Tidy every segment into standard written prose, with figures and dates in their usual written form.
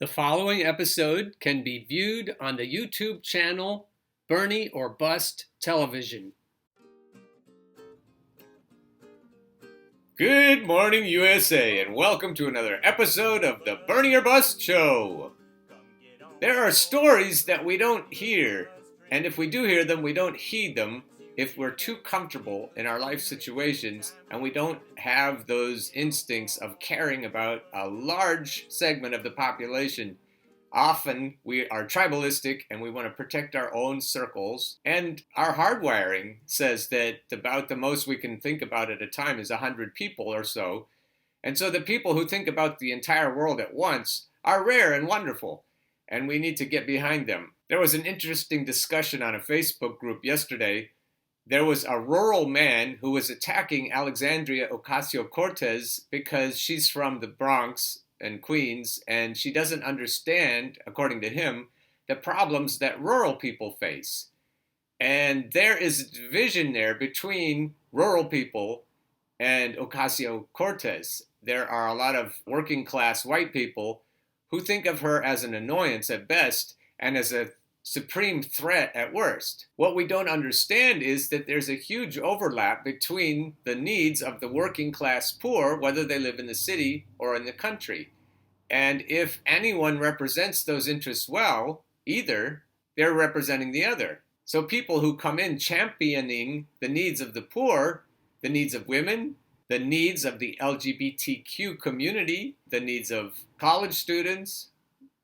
The following episode can be viewed on the YouTube channel Bernie or Bust Television. Good morning, USA, and welcome to another episode of the Bernie or Bust Show. There are stories that we don't hear, and if we do hear them, we don't heed them if we're too comfortable in our life situations and we don't have those instincts of caring about a large segment of the population. Often we are tribalistic and we want to protect our own circles, and our hardwiring says that about the most we can think about at a time is 100 people or so. And so the people who think about the entire world at once are rare and wonderful, and we need to get behind them. There was an interesting discussion on a Facebook group yesterday. There was a rural man who was attacking Alexandria Ocasio-Cortez because she's from the Bronx and Queens, and she doesn't understand, according to him, the problems that rural people face. And there is a division there between rural people and Ocasio-Cortez. There are a lot of working class white people who think of her as an annoyance at best and as a supreme threat at worst. What we don't understand is that there's a huge overlap between the needs of the working class poor, whether they live in the city or in the country. And if anyone represents those interests well, either they're representing the other. So people who come in championing the needs of the poor, the needs of women, the needs of the LGBTQ community, the needs of college students,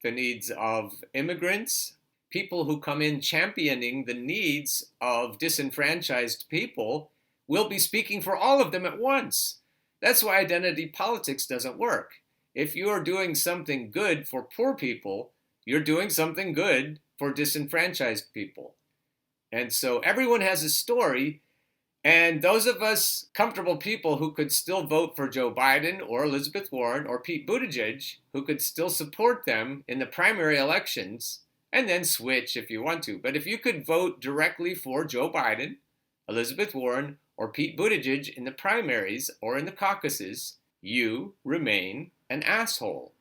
the needs of immigrants, people who come in championing the needs of disenfranchised people will be speaking for all of them at once. That's why identity politics doesn't work. If you are doing something good for poor people, you're doing something good for disenfranchised people. And so everyone has a story, and those of us comfortable people who could still vote for Joe Biden or Elizabeth Warren or Pete Buttigieg, who could still support them in the primary elections, and then switch if you want to. But if you could vote directly for Joe Biden, Elizabeth Warren, or Pete Buttigieg in the primaries or in the caucuses, you remain an asshole.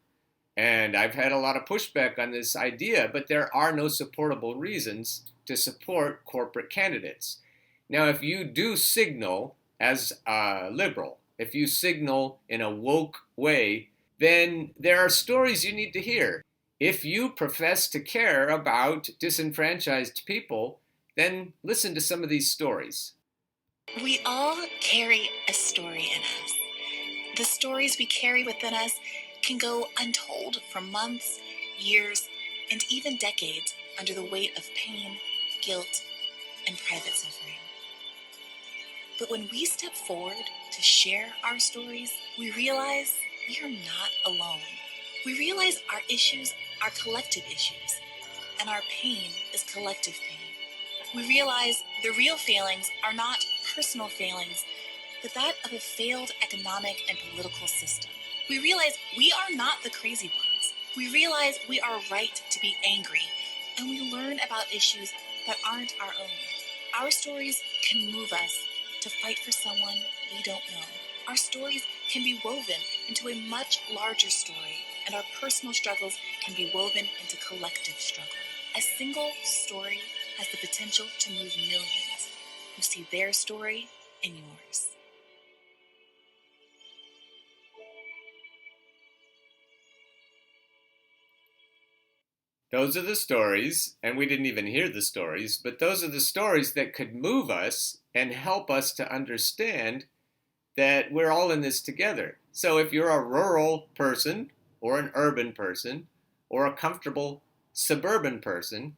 And I've had a lot of pushback on this idea, but there are no supportable reasons to support corporate candidates. Now, if you do signal as a liberal, if you signal in a woke way, then there are stories you need to hear. If you profess to care about disenfranchised people, then listen to some of these stories. We all carry a story in us. The stories we carry within us can go untold for months, years, and even decades under the weight of pain, guilt, and private suffering. But when we step forward to share our stories, we realize we are not alone. We realize our issues are collective issues, and our pain is collective pain. We realize the real failings are not personal failings, but that of a failed economic and political system. We realize we are not the crazy ones. We realize we are right to be angry, and we learn about issues that aren't our own. Our stories can move us to fight for someone we don't know. Our stories can be woven into a much larger story, and our personal struggles can be woven into collective struggle. A single story has the potential to move millions who see their story in yours. Those are the stories, and we didn't even hear the stories, but those are the stories that could move us and help us to understand that we're all in this together. So if you're a rural person or an urban person or a comfortable suburban person,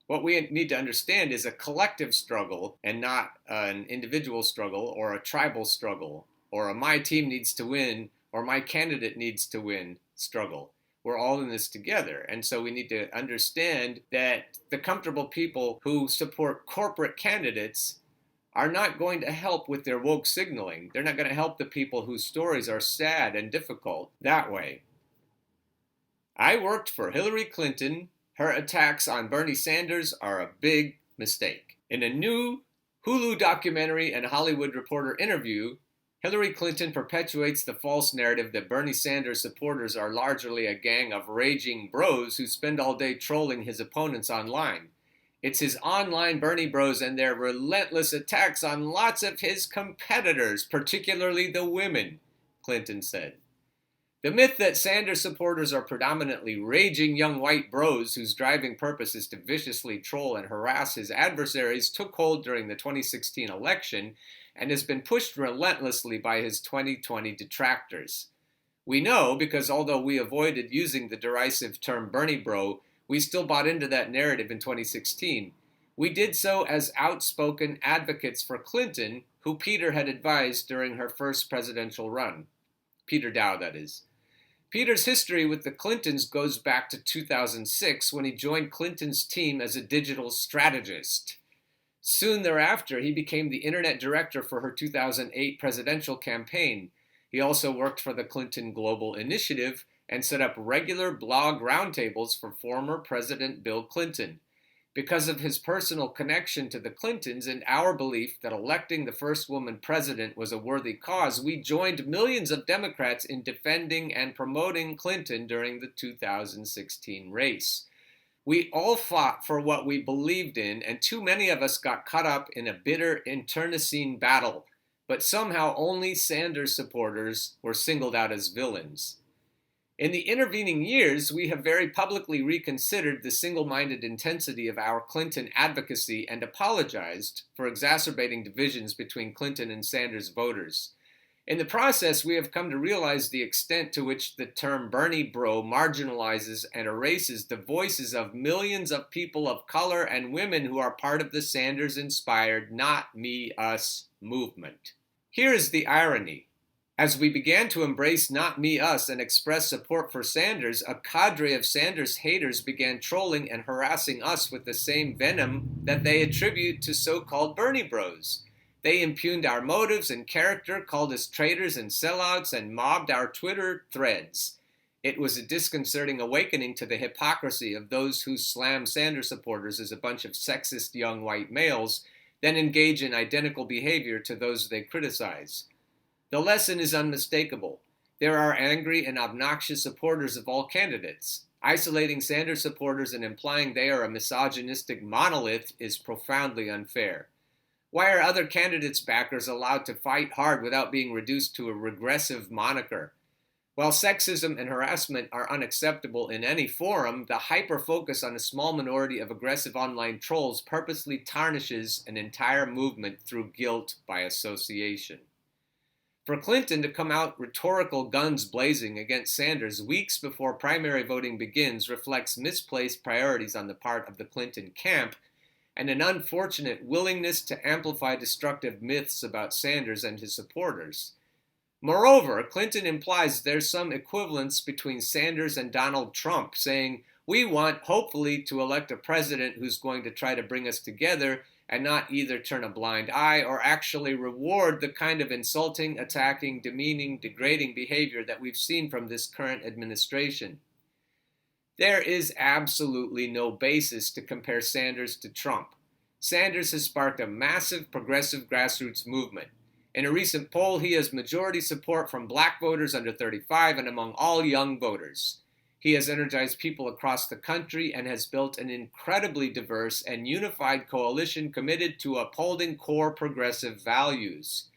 what we need to understand is a collective struggle and not an individual struggle or a tribal struggle or a my team needs to win or my candidate needs to win struggle. We're all in this together. And so we need to understand that the comfortable people who support corporate candidates are not going to help with their woke signaling. They're not going to help the people whose stories are sad and difficult that way. I worked for Hillary Clinton. Her attacks on Bernie Sanders are a big mistake. In a new Hulu documentary and Hollywood Reporter interview, Hillary Clinton perpetuates the false narrative that Bernie Sanders supporters are largely a gang of raging bros who spend all day trolling his opponents online. It's his online Bernie bros and their relentless attacks on lots of his competitors, particularly the women, Clinton said. The myth that Sanders supporters are predominantly raging young white bros whose driving purpose is to viciously troll and harass his adversaries took hold during the 2016 election and has been pushed relentlessly by his 2020 detractors. We know because although we avoided using the derisive term Bernie bro, we still bought into that narrative in 2016. We did so as outspoken advocates for Clinton, who Peter had advised during her first presidential run. Peter Dow, that is. Peter's history with the Clintons goes back to 2006 when he joined Clinton's team as a digital strategist. Soon thereafter, he became the internet director for her 2008 presidential campaign. He also worked for the Clinton Global Initiative and set up regular blog roundtables for former President Bill Clinton. Because of his personal connection to the Clintons and our belief that electing the first woman president was a worthy cause, we joined millions of Democrats in defending and promoting Clinton during the 2016 race. We all fought for what we believed in, and too many of us got caught up in a bitter internecine battle, but somehow only Sanders supporters were singled out as villains. In the intervening years, we have very publicly reconsidered the single-minded intensity of our Clinton advocacy and apologized for exacerbating divisions between Clinton and Sanders voters. In the process, we have come to realize the extent to which the term Bernie bro marginalizes and erases the voices of millions of people of color and women who are part of the Sanders-inspired Not Me, Us movement. Here is the irony. As we began to embrace Not Me, Us and express support for Sanders, a cadre of Sanders haters began trolling and harassing us with the same venom that they attribute to so-called Bernie bros. They impugned our motives and character, called us traitors and sellouts, and mobbed our Twitter threads. It was a disconcerting awakening to the hypocrisy of those who slam Sanders supporters as a bunch of sexist young white males, then engage in identical behavior to those they criticize. The lesson is unmistakable. There are angry and obnoxious supporters of all candidates. Isolating Sanders supporters and implying they are a misogynistic monolith is profoundly unfair. Why are other candidates' backers allowed to fight hard without being reduced to a regressive moniker? While sexism and harassment are unacceptable in any forum, the hyper-focus on a small minority of aggressive online trolls purposely tarnishes an entire movement through guilt by association. For Clinton to come out rhetorical guns blazing against Sanders weeks before primary voting begins reflects misplaced priorities on the part of the Clinton camp and an unfortunate willingness to amplify destructive myths about Sanders and his supporters. Moreover, Clinton implies there's some equivalence between Sanders and Donald Trump, saying, "We want, hopefully, to elect a president who's going to try to bring us together and not either turn a blind eye or actually reward the kind of insulting, attacking, demeaning, degrading behavior that we've seen from this current administration." There is absolutely no basis to compare Sanders to Trump. Sanders has sparked a massive progressive grassroots movement. In a recent poll, he has majority support from black voters under 35 and among all young voters. He has energized people across the country and has built an incredibly diverse and unified coalition committed to upholding core progressive values.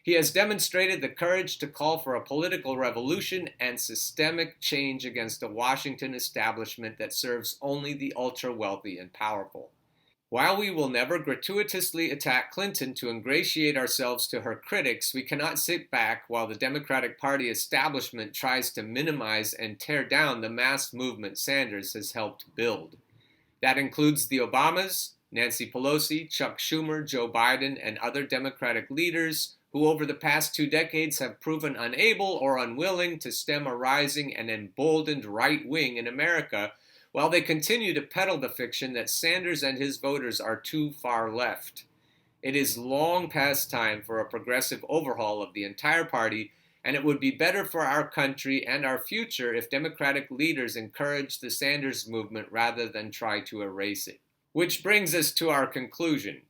He has demonstrated the courage to call for a political revolution and systemic change against a Washington establishment that serves only the ultra-wealthy and powerful. While we will never gratuitously attack Clinton to ingratiate ourselves to her critics, we cannot sit back while the Democratic Party establishment tries to minimize and tear down the mass movement Sanders has helped build. That includes the Obamas, Nancy Pelosi, Chuck Schumer, Joe Biden, and other Democratic leaders who over the past 2 decades have proven unable or unwilling to stem a rising and emboldened right wing in America, while they continue to peddle the fiction that Sanders and his voters are too far left. It is long past time for a progressive overhaul of the entire party, and it would be better for our country and our future if Democratic leaders encourage the Sanders movement rather than try to erase it. Which brings us to our conclusion.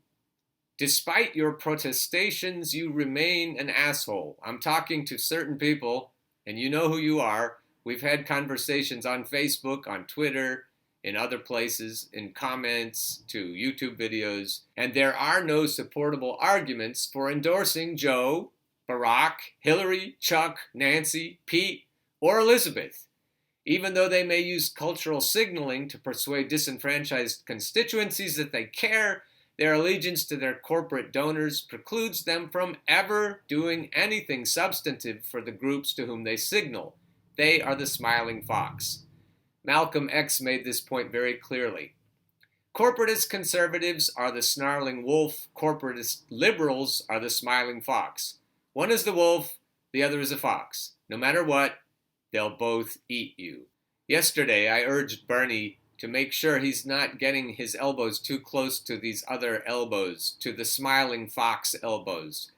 Despite your protestations, you remain an asshole. I'm talking to certain people, and you know who you are. We've had conversations on Facebook, on Twitter, in other places, in comments to YouTube videos, and there are no supportable arguments for endorsing Joe, Barack, Hillary, Chuck, Nancy, Pete, or Elizabeth. Even though they may use cultural signaling to persuade disenfranchised constituencies that they care, their allegiance to their corporate donors precludes them from ever doing anything substantive for the groups to whom they signal. They are the smiling fox. Malcolm X made this point very clearly. Corporatist conservatives are the snarling wolf. Corporatist liberals are the smiling fox. One is the wolf, the other is a fox. No matter what, they'll both eat you. Yesterday, I urged Bernie to make sure he's not getting his elbows too close to these other elbows, to the smiling fox elbows.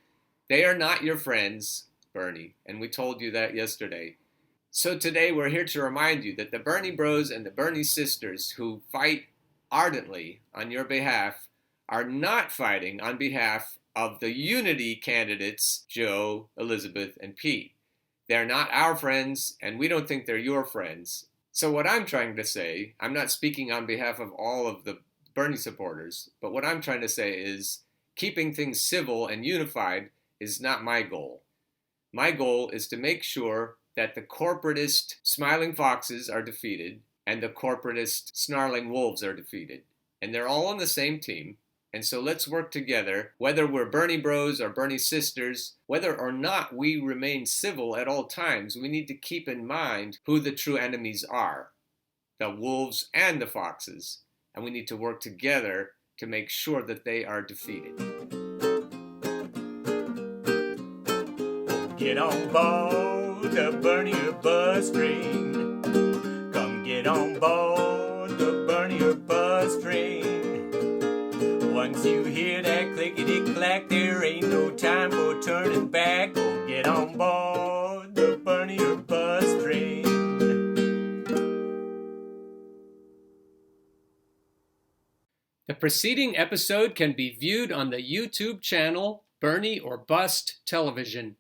They are not your friends, Bernie, and we told you that yesterday. So today we're here to remind you that the Bernie Bros and the Bernie Sisters who fight ardently on your behalf are not fighting on behalf of the unity candidates, Joe, Elizabeth, and Pete. They're not our friends, and we don't think they're your friends. So what I'm trying to say, I'm not speaking on behalf of all of the Bernie supporters, but what I'm trying to say is keeping things civil and unified is not my goal. My goal is to make sure that the corporatist smiling foxes are defeated and the corporatist snarling wolves are defeated. And they're all on the same team. And so let's work together, whether we're Bernie Bros or Bernie Sisters, whether or not we remain civil at all times, we need to keep in mind who the true enemies are, the wolves and the foxes, and we need to work together to make sure that they are defeated. Get on board the Bernier bus train. Come get on board the Bernier bus train. Once you hear that clickety-clack, there ain't no time for turning back. Go get on board the Bernier bus train. The preceding episode can be viewed on the YouTube channel Bernie or Bust Television.